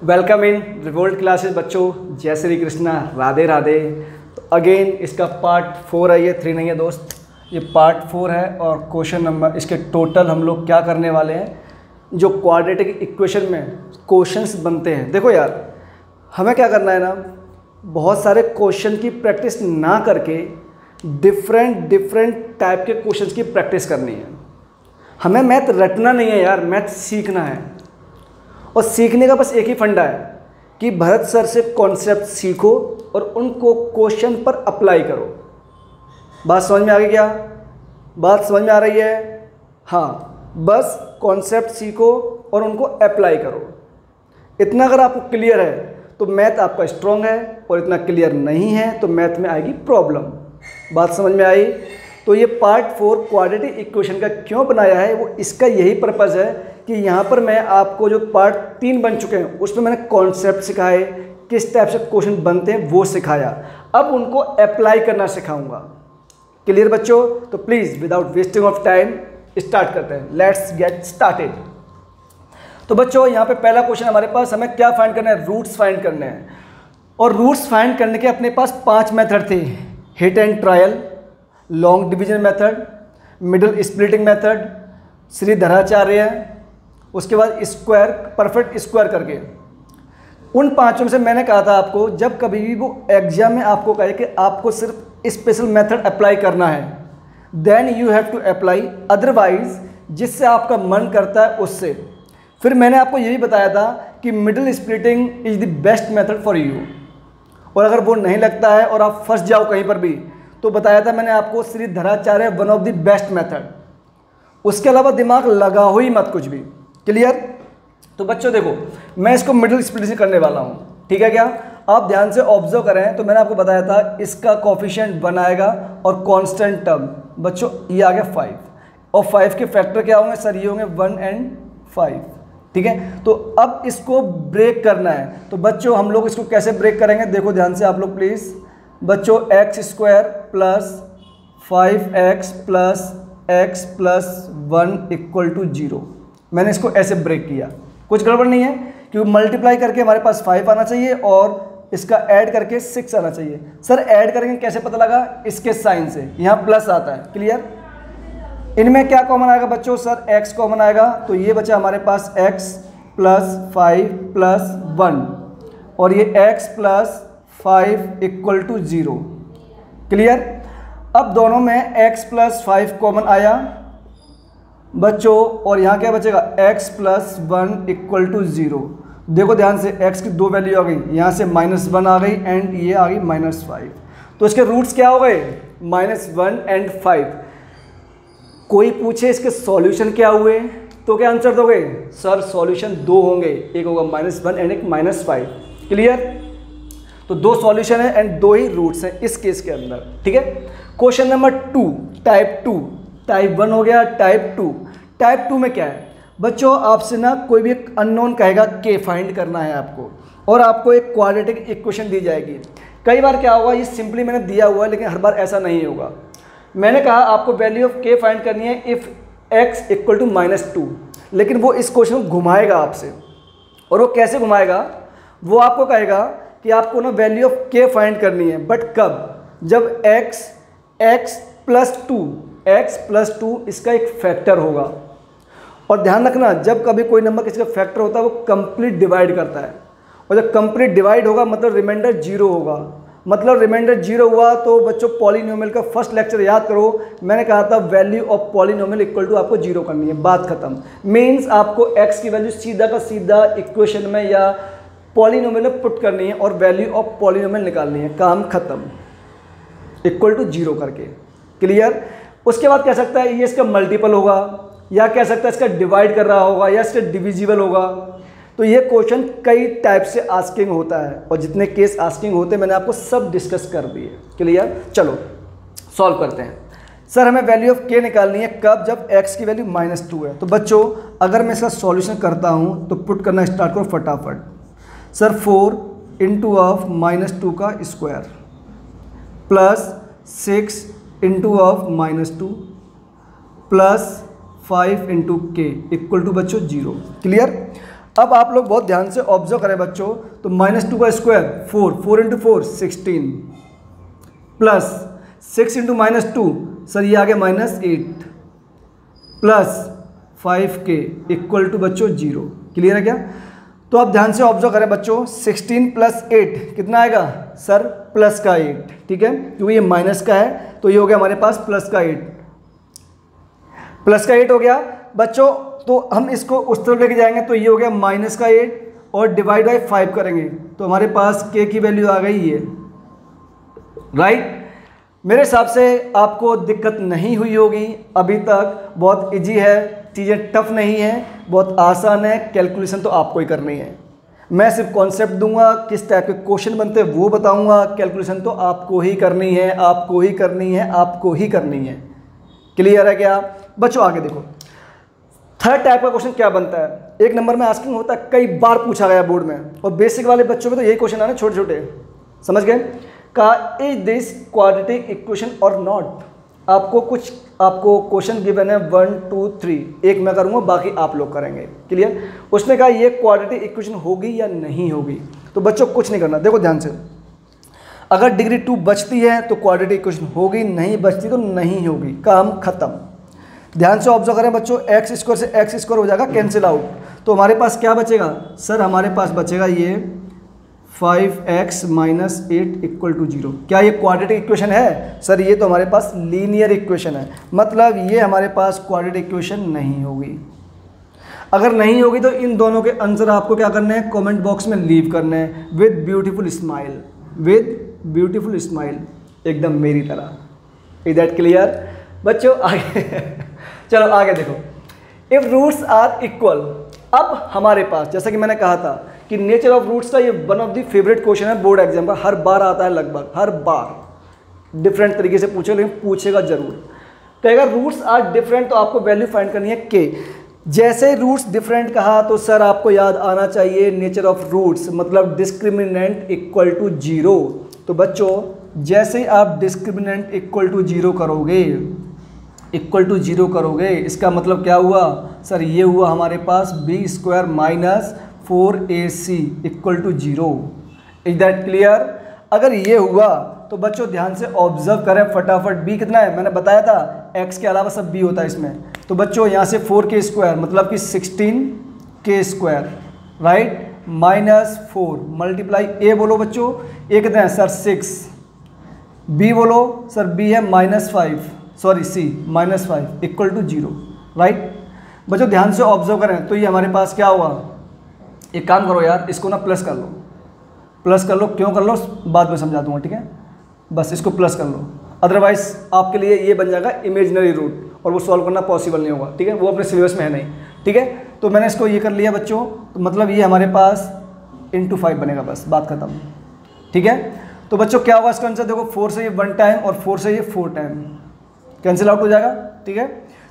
Welcome in revolt classes बच्चों, जय श्री कृष्णा, राधे राधे। तो अगेन इसका पार्ट 4 है, ये 3 नहीं है दोस्त, ये पार्ट 4 है। और क्वेश्चन नंबर इसके टोटल हम लोग क्या करने वाले हैं, जो क्वाड्रेटिक इक्वेशन में क्वेश्चंस बनते हैं। देखो यार, हमें क्या करना है ना, बहुत सारे क्वेश्चन की प्रैक्टिस ना करके डिफरेंट टाइप के क्वेश्चंस की प्रैक्टिस करनी है। हमें मैथ रटना नहीं है यार, मैथ सीखना है। और सीखने का बस एक ही फंडा है कि भरत सर से कॉन्सेप्ट सीखो और उनको क्वेश्चन पर अप्लाई करो। बात समझ में आ गई क्या? बात समझ में आ रही है? हाँ, बस कॉन्सेप्ट सीखो और उनको अप्लाई करो। इतना अगर आपको क्लियर है तो मैथ आपका स्ट्रॉन्ग है, और इतना क्लियर नहीं है तो मैथ में आएगी प्रॉब्लम। बात समझ में आई? तो ये पार्ट 4 क्वाड्रेटिक इक्वेशन का क्यों बनाया है, वो इसका यही पर्पज़ है कि यहाँ पर मैं आपको जो पार्ट 3 बन चुके हैं उसमें मैंने कॉन्सेप्ट सिखाए, किस टाइप से क्वेश्चन बनते हैं वो सिखाया। अब उनको अप्लाई करना सिखाऊंगा। क्लियर बच्चों? तो please without wasting of time start करते हैं। Let's get started. तो बच्चों, यहाँ पे पहला क्वेश्चन हमारे पास, हमें क्या फाइंड करना है? रूट्स फाइंड करने हैं। और रूट्स फाइंड करने के अपने पास 5 मेथड थे: hit and trial, long division method, middle splitting method, Shridharacharya, उसके बाद स्क्वायर, परफेक्ट स्क्वायर करके। उन 5 में से मैंने कहा था आपको, जब कभी भी वो एग्जाम में आपको कहे कि आपको सिर्फ स्पेशल मेथड अप्लाई करना है, then you have to apply, otherwise जिससे आपका मन करता है उससे। फिर मैंने आपको ये भी बताया था कि middle splitting is the best method for you, और अगर वो नहीं लगता है और आप फंस जाओ कहीं पर भी, तो बताया था मैंने आपको Shridharacharya one of the best method. उसके अलावा दिमाग लगाओ ही मत कुछ भी। क्लियर? तो बच्चों देखो, मैं इसको मिडिल स्प्लिटिंग करने वाला हूँ, ठीक है क्या? आप ध्यान से ऑब्जर्व करें तो मैंने आपको बताया था इसका कोफिशिएंट 1 आएगा और कांस्टेंट टर्म बच्चों ये आ गया 5, और 5 के फैक्टर क्या होंगे सर? ये होंगे 1 and 5, ठीक है? तो अब इसको ब्रेक करना है। तो बच्चों हम लोग इसको कैसे ब्रेक करेंगे, देखो ध्यान से आप लोग प्लीज़। बच्चों x² plus 5x plus x plus 1 equal to 0, मैंने इसको ऐसे ब्रेक किया। कुछ गड़बड़ नहीं है, क्योंकि मल्टीप्लाई करके हमारे पास 5 आना चाहिए और इसका ऐड करके 6 आना चाहिए। सर ऐड करेंगे कैसे पता लगा? इसके साइन से, यहाँ प्लस आता है। क्लियर? इनमें क्या कॉमन आएगा बच्चों? सर x कॉमन आएगा, तो ये बचा हमारे पास x प्लस 5 प्लस 1, और ये x plus 5 equal to 0। Clear? अब दोनों में x प्लस 5 कॉमन आया बच्चों, और यहाँ क्या बचेगा? x plus 1 equal to 0। देखो ध्यान से, x की 2 वैल्यू आ गई, यहाँ से -1 आ गई एंड ये आ गई -5। तो इसके रूट्स क्या हो गए? -1 एंड 5। कोई पूछे इसके सॉल्यूशन क्या हुए तो क्या आंसर दोगे? सर सॉल्यूशन 2 होंगे, एक होगा -1 एंड एक -5। क्लियर? तो 2 सॉल्यूशन है एंड 2 ही रूट्स हैं इस केस के अंदर, ठीक है? Question number 2, type 2। टाइप 1 हो गया, टाइप 2। टाइप 2 में क्या है बच्चों? आपसे ना कोई भी एक अननोन कहेगा के फाइंड करना है आपको, और आपको एक क्वाड्रेटिक इक्वेशन दी जाएगी। कई बार क्या होगा, ये सिंपली मैंने दिया हुआ है, लेकिन हर बार ऐसा नहीं होगा। मैंने कहा आपको वैल्यू ऑफ के फाइंड करनी है इफ़ x इक्वल टू -2, लेकिन वो इस क्वेश्चन को घुमाएगा आपसे। और वो कैसे घुमाएगा? वो आपको कहेगा कि आपको ना वैल्यू ऑफ के फाइंड करनी है, बट कब? जब x प्लस 2 इसका एक फैक्टर होगा। और ध्यान रखना, जब कभी कोई नंबर किसी का फैक्टर होता है वो कंप्लीट डिवाइड करता है, और जब कंप्लीट डिवाइड होगा मतलब रिमाइंडर 0 होगा। मतलब रिमाइंडर 0 हुआ तो बच्चों पॉलिनोमियल का फर्स्ट लेक्चर याद करो, मैंने कहा था value of polynomial equal to आपको 0 करनी है, बात खत्म। मीन्स आपको x की वैल्यू सीधा का सीधा इक्वेशन में या पॉलिनोमियल में पुट करनी है और वैल्यू ऑफ पॉलिनोमियल निकालनी है, काम खत्म, इक्वल टू 0 करके। क्लियर? उसके बाद कह सकता है ये इसका मल्टीपल होगा, या कह सकता है इसका डिवाइड कर रहा होगा, या इसका डिविजिबल होगा। तो ये क्वेश्चन कई टाइप से आस्किंग होता है, और जितने केस आस्किंग होते हैं मैंने आपको सब डिस्कस कर दिए। क्लियर? चलो सॉल्व करते हैं। सर हमें वैल्यू ऑफ के निकालनी है कब? जब x की वैल्यू -2 है। तो बच्चों अगर मैं इसका सॉल्यूशन करता हूँ तो पुट करना स्टार्ट करो फटाफट। सर 4 इंटू ऑफ -2 का square plus 6 into of -2 plus 5 into के इक्वल टू बच्चों 0। क्लियर? अब आप लोग बहुत ध्यान से ऑब्जर्व करें बच्चों, तो -2 का स्क्वायर 4, 4 × 4 16 प्लस 6 × -2 सर ये आ गया -8 प्लस 5k इक्वल टू बच्चों 0। क्लियर है क्या? तो आप ध्यान से ऑब्जर्व करें बच्चों, 16 + 8 कितना आएगा सर? प्लस का 8। ठीक है, क्योंकि ये माइनस का है तो ये हो गया हमारे पास प्लस का 8, प्लस का 8 हो गया बच्चों। तो हम इसको उस तरफ लेके जाएंगे तो ये हो गया -8 और डिवाइड बाई 5 करेंगे तो हमारे पास k की वैल्यू आ गई ये, राइट। मेरे हिसाब से आपको दिक्कत नहीं हुई होगी अभी तक, बहुत इजी है, चीज़ें टफ नहीं है, बहुत आसान है। कैलकुलेशन तो आपको ही करनी है, मैं सिर्फ कॉन्सेप्ट दूंगा, किस टाइप के क्वेश्चन बनते हैं वो बताऊंगा। कैलकुलेशन तो आपको ही करनी है, आपको ही करनी है, आपको ही करनी है। क्लियर है क्या बच्चों? आगे देखो, थर्ड टाइप का क्वेश्चन क्या बनता है। एक नंबर में आस्किंग होता है, कई बार पूछा गया बोर्ड में, और बेसिक वाले बच्चों में तो यही क्वेश्चन आना छोटे छोटे, समझ गए? का इज दिस क्वाड्रेटिक इक्वेशन और नॉट। आपको क्वेश्चन गिवन है 1 2 3, एक मैं करूँगा बाकी आप लोग करेंगे। क्लियर? उसने कहा ये क्वाड्रेटिक इक्वेशन होगी या नहीं होगी। तो बच्चों कुछ नहीं करना, देखो ध्यान से, अगर डिग्री 2 बचती है तो क्वाड्रेटिक इक्वेशन होगी, नहीं बचती तो नहीं होगी, काम खत्म। ध्यान से ऑब्जर्व करें बच्चों, x² से x² हो जाएगा कैंसिल आउट, तो हमारे पास क्या बचेगा सर? हमारे पास बचेगा ये 5x - 8 = 0। क्या ये क्वाड्रेटिक इक्वेशन है सर? ये तो हमारे पास लीनियर इक्वेशन है, मतलब ये हमारे पास क्वाड्रेटिक इक्वेशन नहीं होगी। अगर नहीं होगी तो इन दोनों के आंसर आपको क्या करने हैं? कमेंट बॉक्स में लीव करने हैं with beautiful smile, with beautiful smile, एकदम मेरी तरह। इज दैट क्लियर बच्चों? आगे चलो आगे देखो, इफ रूट्स आर इक्वल। अब हमारे पास जैसा कि मैंने कहा था कि नेचर ऑफ रूट्स का ये one of the favourite question है बोर्ड एग्जाम का, हर बार आता है, लगभग हर बार डिफरेंट तरीके से पूछे, लेकिन पूछेगा जरूर। तो अगर रूट्स आर डिफरेंट तो आपको वैल्यू फाइंड करनी है के। जैसे रूट्स डिफरेंट कहा तो सर आपको याद आना चाहिए नेचर ऑफ रूट्स, मतलब डिस्क्रिमिनेंट इक्वल टू 0। तो बच्चों जैसे आप डिस्क्रिमिनेंट इक्वल टू 0 करोगे, इक्वल टू 0 करोगे, इसका मतलब क्या हुआ सर? ये हुआ हमारे पास b² - 4ac = 0। Is that clear? अगर ये हुआ तो बच्चों ध्यान से ऑब्जर्व करें फटाफट, b कितना है? मैंने बताया था x के अलावा सब b होता है इसमें। तो बच्चों यहाँ से 4k² मतलब कि 16k², राइट, -4 मल्टीप्लाई a बोलो बच्चों, a कितना है सर? 6, b बोलो सर, b है -5, सॉरी c -5 = 0, राइट। बच्चों ध्यान से ऑब्जर्व करें तो ये हमारे पास क्या हुआ? एक काम करो यार, इसको ना प्लस कर लो, प्लस कर लो। क्यों कर लो बाद में समझा दूंगा, ठीक है? बस इसको प्लस कर लो, अदरवाइज आपके लिए ये बन जाएगा इमेजिनरी रूट और वो सॉल्व करना पॉसिबल नहीं होगा, ठीक है? वो अपने सिलेबस में है नहीं, ठीक है? तो मैंने इसको ये कर लिया बच्चों, तो मतलब ये हमारे पास × 5 बनेगा, बस बात खत्म, ठीक है? तो बच्चों क्या हुआ इसका आंसर? देखो 4 से ये 1 टाइम और 4 से ये 4 टाइम कैंसिल आउट हो जाएगा, ठीक है?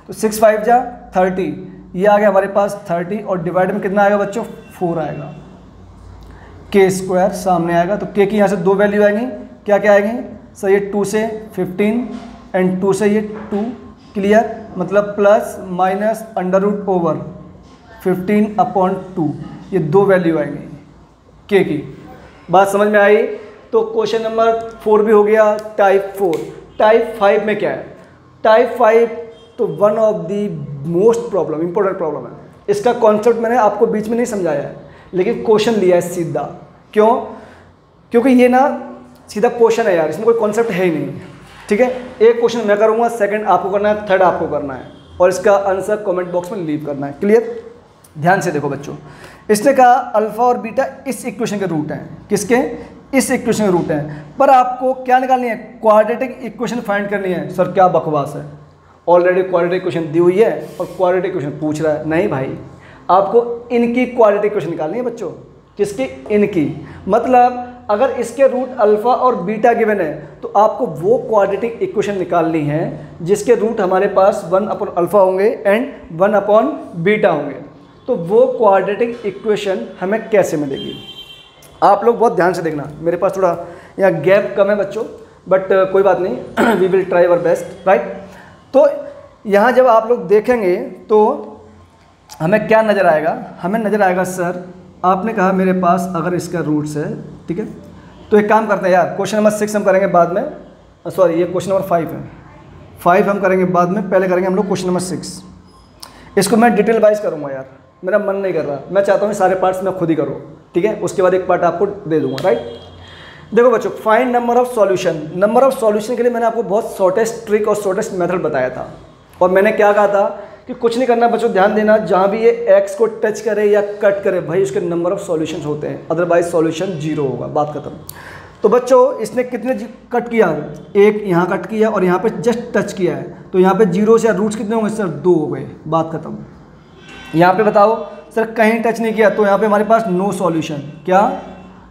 तो 6 × 5 = 30, ये आ गया हमारे पास 30 और डिवाइड में कितना आएगा बच्चों? 4 आएगा, k² सामने आएगा। तो k की यहाँ से 2 वैल्यू आएंगी, क्या क्या आएंगी सर? ये 2 से 15 एंड 2 से ये 2, क्लियर? मतलब प्लस माइनस √15/2, ये 2 वैल्यू आएंगी k की। बात समझ में आई? तो क्वेश्चन नंबर 4 भी हो गया, टाइप 4। टाइप 5 में क्या है? टाइप 5 तो one of the most problem, important problem है। इसका कॉन्सेप्ट मैंने आपको बीच में नहीं समझाया है, लेकिन क्वेश्चन लिया है सीधा। क्यों? क्योंकि ये ना सीधा क्वेश्चन है यार, इसमें कोई कॉन्सेप्ट है ही नहीं, ठीक है? एक क्वेश्चन मैं करूँगा, सेकंड आपको करना है, थर्ड आपको करना है, और इसका आंसर कमेंट बॉक्स में लीव करना है। क्लियर? ध्यान से देखो बच्चों, इसने कहा अल्फा और बीटा इस इक्वेशन के रूट हैं। किसके? इस इक्वेशन के रूट हैं। पर आपको क्या निकालनी है? क्वाड्रेटिक इक्वेशन फाइंड करनी है। सर क्या बकवास है, ऑलरेडी क्वाड्रेटिक इक्वेशन दी हुई है और क्वाड्रेटिक इक्वेशन पूछ रहा है। नहीं भाई, आपको इनकी क्वाड्रेटिक इक्वेशन निकालनी है बच्चों। किसकी? इनकी। मतलब अगर इसके रूट अल्फा और बीटा गिवन है तो आपको वो क्वाड्रेटिक इक्वेशन निकालनी है जिसके रूट हमारे पास 1/अल्फा होंगे एंड 1/बीटा होंगे। तो वो क्वाड्रेटिक इक्वेशन हमें कैसे मिलेगी? आप लोग बहुत ध्यान से देखना, मेरे पास थोड़ा यहाँ गैप कम है बच्चों, बट कोई बात नहीं, we will try our best, right. तो यहाँ जब आप लोग देखेंगे तो हमें क्या नज़र आएगा, हमें नज़र आएगा सर आपने कहा मेरे पास अगर इसका रूट्स है, ठीक है, तो एक काम करते हैं यार, क्वेश्चन नंबर 6 हम करेंगे बाद में, सॉरी ये क्वेश्चन नंबर 5 है, 5 हम करेंगे बाद में, पहले करेंगे हम लोग क्वेश्चन नंबर 6। इसको मैं डिटेल वाइज करूँगा यार, मेरा मन नहीं कर रहा, मैं चाहता हूँ सारे पार्ट्स मैं खुद ही करूँ, ठीक है, उसके बाद एक पार्ट आपको दे दूँगा, राइट। देखो बच्चों, find number of solution, number of solution के लिए मैंने आपको बहुत शॉर्टेस्ट ट्रिक और शॉर्टेस्ट मेथड बताया था, और मैंने क्या कहा था कि कुछ नहीं करना बच्चों, ध्यान देना, जहाँ भी ये x को टच करे या कट करे भाई उसके नंबर ऑफ सॉल्यूशंस होते हैं, अदरवाइज सॉल्यूशन 0 होगा, बात खत्म। तो बच्चों इसने कितने कट किया, एक यहाँ कट किया और यहाँ पे जस्ट टच किया है, तो यहाँ पे 0 से रूट्स कितने होंगे सर, 2 हो गए, बात खत्म। यहाँ पे बताओ सर कहीं टच नहीं किया, तो यहाँ पे हमारे पास नो सॉल्यूशन, क्या,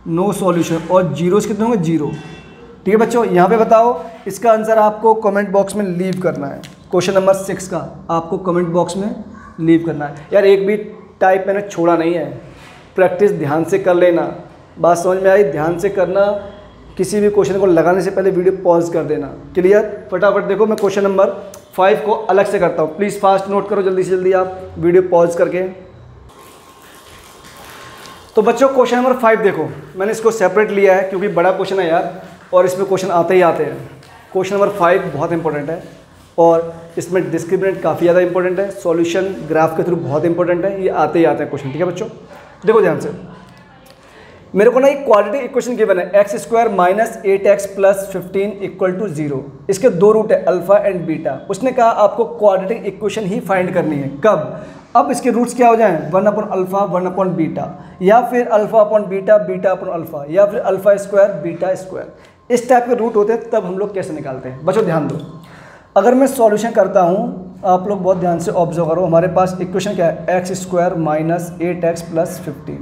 नो सॉल्यूशन, और जीरोस कितने होंगे, 0, ठीक है बच्चों। यहाँ पे बताओ इसका आंसर आपको कमेंट बॉक्स में लीव करना है, क्वेश्चन नंबर 6 का आपको कमेंट बॉक्स में लीव करना है। यार एक भी टाइप मैंने छोड़ा नहीं है, प्रैक्टिस ध्यान से कर लेना, बात समझ में आई, ध्यान से करना, किसी भी क्वेश्चन को लगाने से पहले वीडियो पॉज कर देना, क्लियर। फटाफट देखो मैं क्वेश्चन नंबर 5 को अलग से करता हूँ, प्लीज़ फास्ट नोट करो जल्दी से जल्दी आप वीडियो पॉज करके। तो बच्चों क्वेश्चन नंबर 5 देखो, मैंने इसको सेपरेट लिया है क्योंकि बड़ा क्वेश्चन है यार, और इसमें क्वेश्चन आते ही आते हैं। क्वेश्चन नंबर 5 बहुत इंपॉर्टेंट है, और इसमें डिस्क्रिमिनेंट काफ़ी ज़्यादा इंपॉर्टेंट है, सॉल्यूशन ग्राफ के थ्रू बहुत इंपॉर्टेंट है, ये आते ही आते हैं क्वेश्चन, ठीक है बच्चों। देखो ध्यान से, मेरे को ना एक क्वाड्रेटिक इक्वेशन गिवन है, x² - 8x + 15 = 0। इसके 2 रूट है, अल्फा एंड बीटा। उसने कहा आपको क्वाड्रेटिक इक्वेशन ही फाइंड करनी है, कब, अब इसके रूट्स क्या हो जाएं, 1/अल्फा 1/बीटा, या फिर अल्फा/बीटा बीटा/अल्फा, या फिर अल्फा² बीटा², इस टाइप के रूट होते हैं, तब हम लोग कैसे निकालते हैं। बच्चों ध्यान दो, अगर मैं सॉल्यूशन करता हूँ, आप लोग बहुत ध्यान से ऑब्जर्व करो, हमारे पास इक्वेशन क्या है, x² - 8x + 15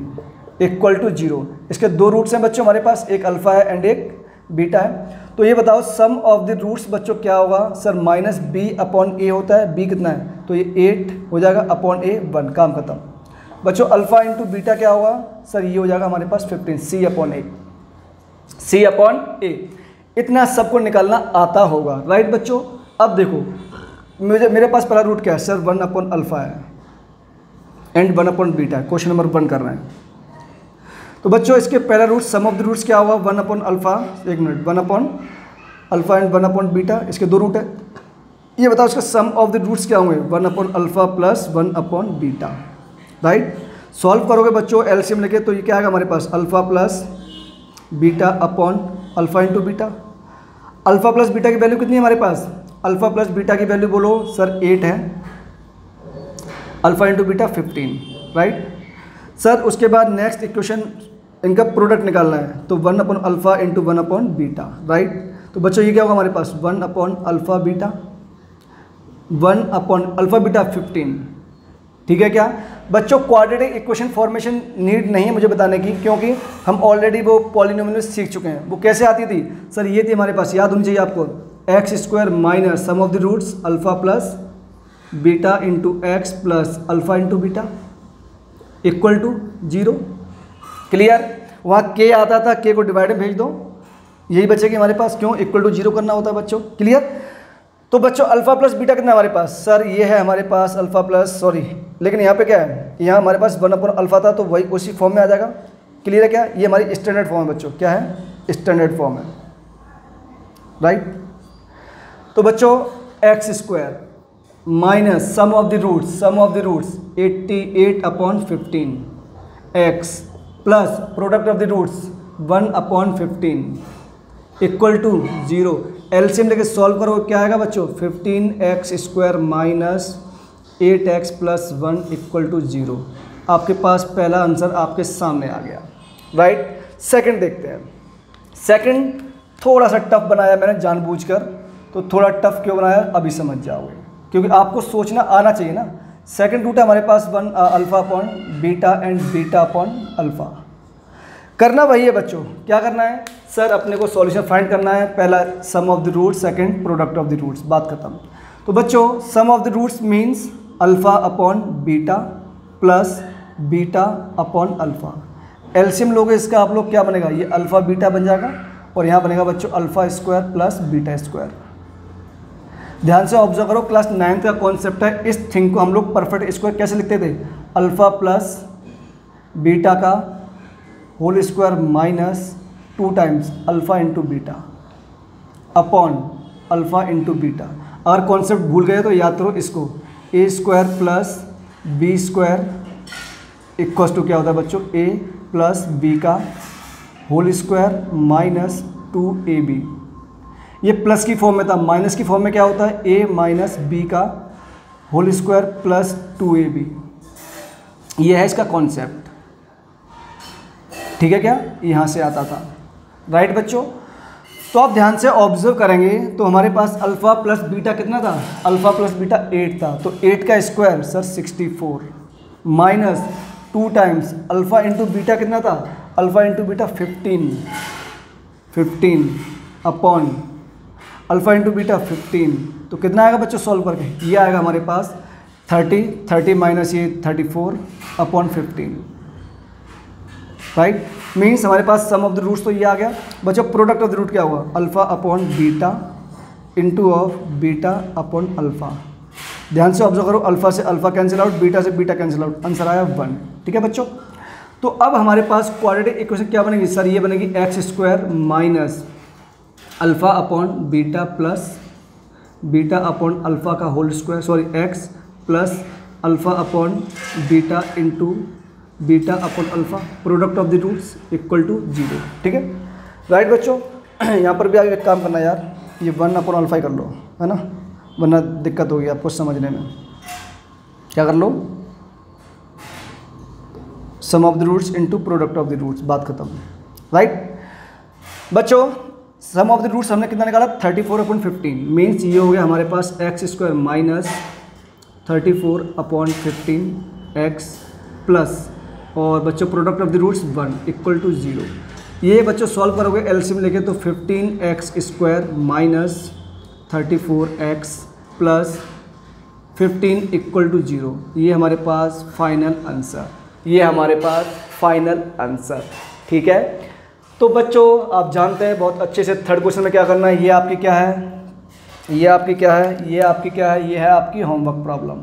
= 0। इसके 2 रूट्स हैं बच्चों हमारे पास, एक अल्फा है एंड एक बीटा है। तो ये बताओ सम ऑफ द रूट्स बच्चों क्या होगा सर, -b/a होता है, b कितना है, तो ये 8 हो जाएगा अपॉन a 1, काम खत्म। बच्चों अल्फा इंटू बीटा क्या होगा सर, ये हो जाएगा हमारे पास 15, c/a। इतना सबको निकालना आता होगा, राइट बच्चों। अब देखो मेरे पास पहला रूट क्या है सर, 1/अल्फा है एंड 1/बीटा है, क्वेश्चन नंबर 1 कर रहे हैं। तो बच्चों इसके पहला root, sum of the roots क्या होगा, 1/अल्फा, एक मिनट, 1/अल्फा एंड 1/बीटा, इसके 2 रूट है। ये बताओ इसका सम ऑफ द रूट्स क्या होंगे, 1/अल्फा + 1/बीटा, राइट। सॉल्व करोगे बच्चों एलसीएम लेके, तो ये क्या आएगा हमारे पास, alpha + beta upon alpha into beta. Alpha + beta की वैल्यू कितनी है हमारे पास, अल्फा + बीटा की वैल्यू बोलो सर 8 है, alpha into beta 15, right sir. उसके बाद नेक्स्ट इक्वेशन, इनका प्रोडक्ट निकालना है, तो 1/अल्फा इंटू 1/बीटा, राइट। तो बच्चों ये क्या होगा हमारे पास, 1/अल्फा बीटा, 1/अल्फा बीटा 15, ठीक है क्या बच्चों। क्वाड्रेटिक इक्वेशन फॉर्मेशन नीड नहीं है मुझे बताने की, क्योंकि हम ऑलरेडी वो पॉलिनोमियल सीख चुके हैं। वो कैसे आती थी सर, ये थी हमारे पास, याद होनी चाहिए आपको, x² - sum of the roots alpha + beta into x + alpha into beta = 0, clear. वहाँ k आता था, k को डिवाइड में भेज दो, यही बचेगी हमारे पास, क्यों, = 0 करना होता है बच्चों, क्लियर। तो बच्चों अल्फा + बीटा कितना है हमारे पास सर, ये है हमारे पास अल्फा प्लस, सॉरी लेकिन यहाँ पे क्या है, यहाँ हमारे पास 1/अल्फा था, तो वही उसी फॉर्म में आ जाएगा, क्लियर है क्या। ये हमारी स्टैंडर्ड फॉर्म है बच्चों, क्या है, स्टैंडर्ड फॉर्म है, राइट। तो बच्चों x² - sum of the roots 88/15 x plus product of the roots 1/15 = 0। LCM लेके सॉल्व करो, क्या आएगा बच्चों, 15x² - 8x + 1 = 0। आपके पास पहला आंसर आपके सामने आ गया, राइट। सेकंड देखते हैं। सेकंड थोड़ा सा टफ बनाया मैंने जानबूझकर, तो थोड़ा टफ क्यों बनाया अभी समझ जाओगे, क्योंकि आपको सोचना आना चाहिए ना। सेकंड रूट है हमारे पास 1/अल्फा/बीटा एंड बीटा/अल्फा। करना वही है बच्चों, क्या करना है सर, अपने को सॉल्यूशन फाइंड करना है, पहला sum of the roots, second product of the roots, बात खत्म। तो बच्चों sum of the roots means अल्फा/बीटा प्लस बीटा/अल्फा। एलसीएम लोगे इसका आप लोग क्या बनेगा, ये अल्फा बीटा बन जाएगा, और यहाँ बनेगा बच्चों अल्फा² + बीटा²। ध्यान से ऑब्जर्व करो, क्लास 9th का कॉन्सेप्ट है। इस थिंग को हम लोग परफेक्ट स्क्वायर कैसे लिखते थे, अल्फ़ा प्लस बीटा का whole square minus 2 times alpha into beta upon alpha into beta. अगर कॉन्सेप्ट भूल गए तो याद करो इसको, a square plus b square equals to क्या होता है बच्चों, ए प्लस बी का होल स्क्वायर माइनस 2ab। ये प्लस की फॉर्म में था, माइनस की फॉर्म में क्या होता है, a माइनस बी का होल स्क्वायर प्लस 2ab। ये है इसका कॉन्सेप्ट, ठीक है क्या, यहाँ से आता था, राइट बच्चों। तो आप ध्यान से ऑब्जर्व करेंगे तो हमारे पास अल्फ़ा प्लस बीटा कितना था, अल्फ़ा प्लस बीटा 8 था, तो 8 का square sir 64 minus 2 times alpha into beta कितना था, alpha into beta 15 upon alpha into beta 15, तो कितना आएगा बच्चों सॉल्व करके, ये आएगा हमारे पास 30 माइनस ये 34 अपॉन 15, राइट। मीन्स हमारे पास सम ऑफ द रूट्स तो ये आ गया बच्चों। प्रोडक्ट ऑफ द रूट क्या हुआ, alpha upon beta into of beta upon alpha. ध्यान से ऑब्जर्व करो, अल्फ़ा से अल्फ़ा कैंसिल आउट, बीटा से बीटा कैंसिल आउट, आंसर आया 1, ठीक है बच्चों। तो अब हमारे पास क्वाड्रेटिक इक्वेशन क्या बनेगी सर, ये बनेगी x square minus alpha upon beta plus beta upon alpha का whole square, sorry x plus alpha upon beta into beta upon alpha, product of the roots equal to 0, ठीक है, right बच्चों। यहाँ पर भी आगे एक काम करना यार, ये 1 अपॉन अल्फ़ा ही कर लो, है ना, वरना दिक्कत होगी आपको समझने में। क्या कर लो, sum of the roots into product of the roots, बात खत्म, राइट बच्चों। सम ऑफ द रूट्स हमने कितना निकाला, 34 अपॉन 15, मीन्स ये हो गया हमारे पास x square minus 34 upon 15 x plus, और बच्चों product of the roots 1 equal to 0। ये बच्चों सॉल्व करोगे एलसीएम लेके तो 15x square minus 34x plus 15 equal to 0, ये हमारे पास फाइनल आंसर, ये हमारे पास फाइनल आंसर, ठीक है। तो बच्चों आप जानते हैं बहुत अच्छे से थर्ड क्वेश्चन में क्या करना है, ये आपकी क्या है, ये आपकी क्या है, ये आपकी क्या है, ये है आपकी होमवर्क प्रॉब्लम,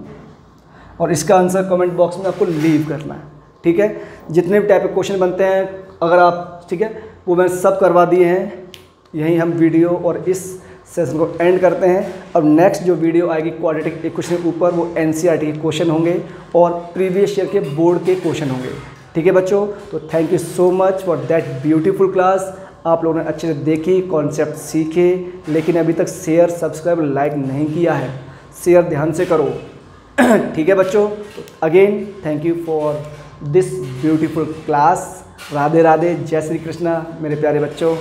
और इसका आंसर कमेंट बॉक्स में आपको लीव करना है, ठीक है। जितने भी टाइप के क्वेश्चन बनते हैं अगर आप, ठीक है, वो मैंने सब करवा दिए हैं। यहीं हम वीडियो और इस सेशन को एंड करते हैं। अब नेक्स्ट जो वीडियो आएगी क्वाड्रेटिक इक्वेशन के ऊपर, वो एनसीईआरटी के क्वेश्चन होंगे और प्रीवियस ईयर के बोर्ड के क्वेश्चन होंगे, ठीक है बच्चों। तो thank you so much for that beautiful class. आप लोगों ने अच्छे से देखी, कॉन्सेप्ट सीखे, लेकिन अभी तक शेयर सब्सक्राइब लाइक नहीं किया है, शेयर ध्यान से करो, ठीक है बच्चों। Again thank you for this beautiful class. Radhe Radhe, जय श्री कृष्णा मेरे प्यारे बच्चों।